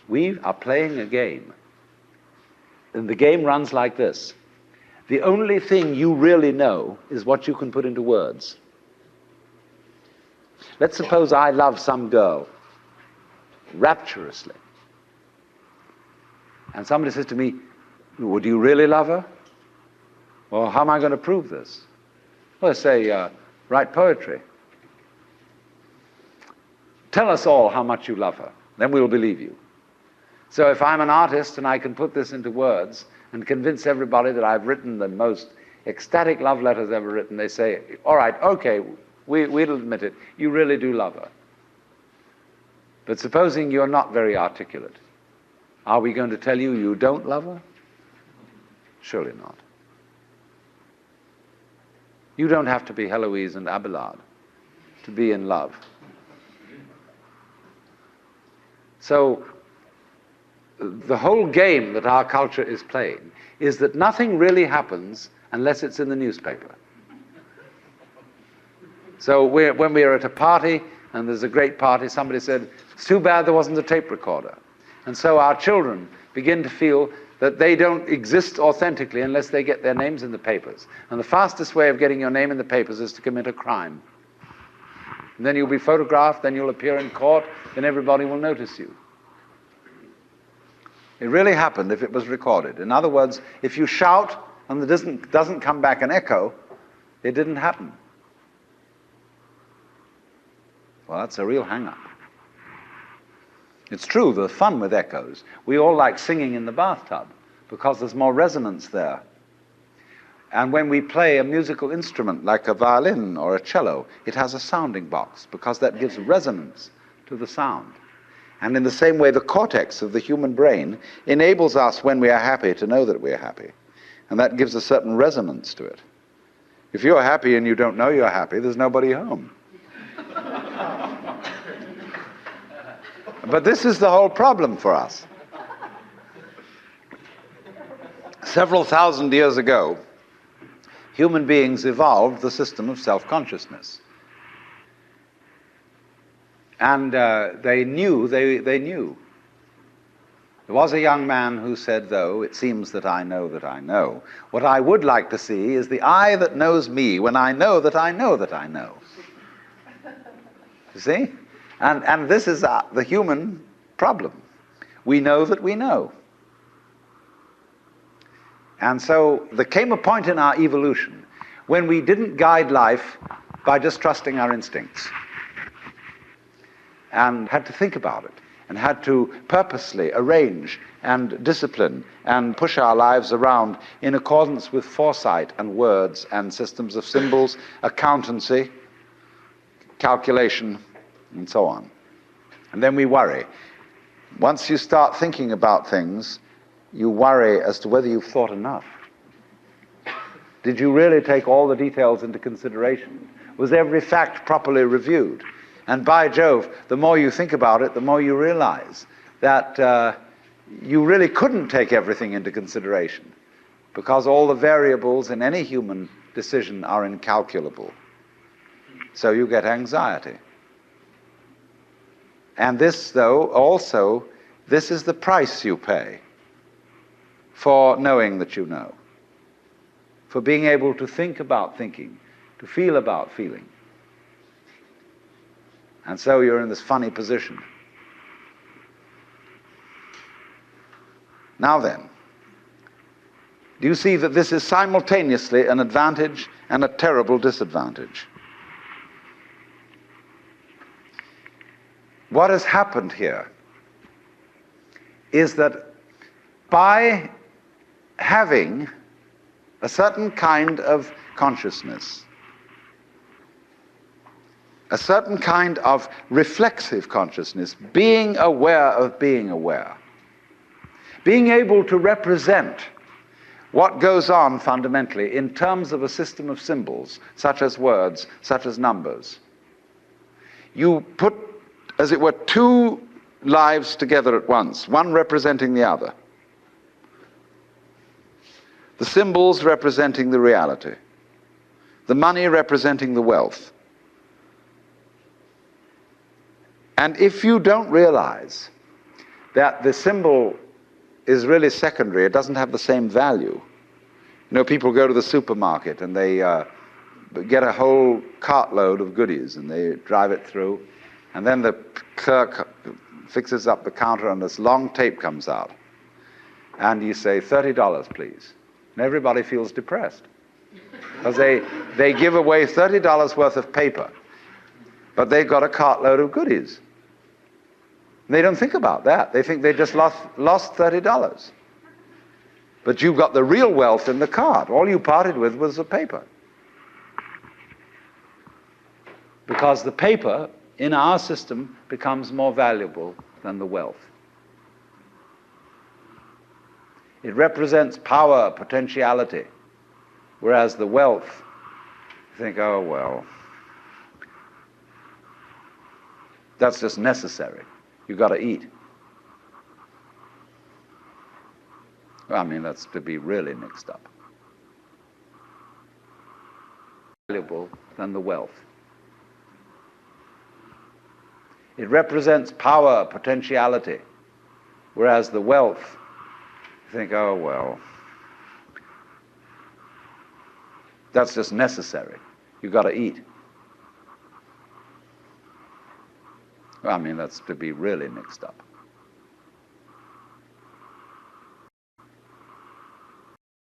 We are playing a game. And the game runs like this. The only thing you really know is what you can put into words. Let's suppose I love some girl rapturously. And somebody says to me, would you really love her? Well, how am I going to prove this? Well, say, write poetry. Tell us all how much you love her. Then we'll believe you. So if I'm an artist and I can put this into words and convince everybody that I've written the most ecstatic love letters ever written, they say, all right, okay, we'll admit it. You really do love her. But supposing you're not very articulate, are we going to tell you you don't love her? Surely not. You don't have to be Heloise and Abelard to be in love. So the whole game that our culture is playing is that nothing really happens unless it's in the newspaper. So when we're at a party and there's a great party, somebody said, it's too bad there wasn't a tape recorder. And so our children begin to feel that they don't exist authentically unless they get their names in the papers. And the fastest way of getting your name in the papers is to commit a crime. And then you'll be photographed, then you'll appear in court, then everybody will notice you. It really happened if it was recorded. In other words, if you shout and there doesn't come back an echo, it didn't happen. Well, that's a real hang-up. It's true, there's fun with echoes. We all like singing in the bathtub because there's more resonance there. And when we play a musical instrument like a violin or a cello, it has a sounding box because that gives resonance to the sound. And in the same way, the cortex of the human brain enables us, when we are happy, to know that we're happy. And that gives a certain resonance to it. If you're happy and you don't know you're happy, there's nobody home. But this is the whole problem for us. Several thousand years ago, human beings evolved the system of self-consciousness. And they knew. There was a young man who said, though, it seems that I know that I know. What I would like to see is the I that knows me when I know that I know that I know. You see? And this is the human problem. We know that we know. And so there came a point in our evolution when we didn't guide life by just trusting our instincts, and had to think about it, and had to purposely arrange and discipline and push our lives around in accordance with foresight and words and systems of symbols, accountancy, calculation, and so on. And then we worry. Once you start thinking about things, you worry as to whether you've thought enough. Did you really take all the details into consideration? Was every fact properly reviewed? And by Jove, the more you think about it, the more you realize that you really couldn't take everything into consideration, because all the variables in any human decision are incalculable. So you get anxiety. And this, though, also, this is the price you pay for knowing that you know, for being able to think about thinking, to feel about feeling. And so you're in this funny position. Now then, do you see that this is simultaneously an advantage and a terrible disadvantage? What has happened here is that by having a certain kind of consciousness, a certain kind of reflexive consciousness, being aware of being aware, being able to represent what goes on fundamentally in terms of a system of symbols, such as words, such as numbers. You put, as it were, two lives together at once, one representing the other. The symbols representing the reality, the money representing the wealth. And if you don't realize that the symbol is really secondary. It doesn't have the same value. You know, people go to the supermarket and they get a whole cartload of goodies and they drive it through, and then the clerk fixes up the counter and this long tape comes out. And you say, $30, please. And everybody feels depressed. Because they give away $30 worth of paper, but they've got a cartload of goodies. And they don't think about that. They think they just lost $30. But you've got the real wealth in the cart. All you parted with was the paper. Because the paper in our system becomes more valuable than the wealth. It represents power, potentiality, whereas the wealth, you think, oh, well, that's just necessary. You've got to eat. Well, I mean, that's to be really mixed up. Valuable than the wealth. It represents power, potentiality, whereas the wealth, you think, oh, well, that's just necessary. You've got to eat. Well, I mean, that's to be really mixed up.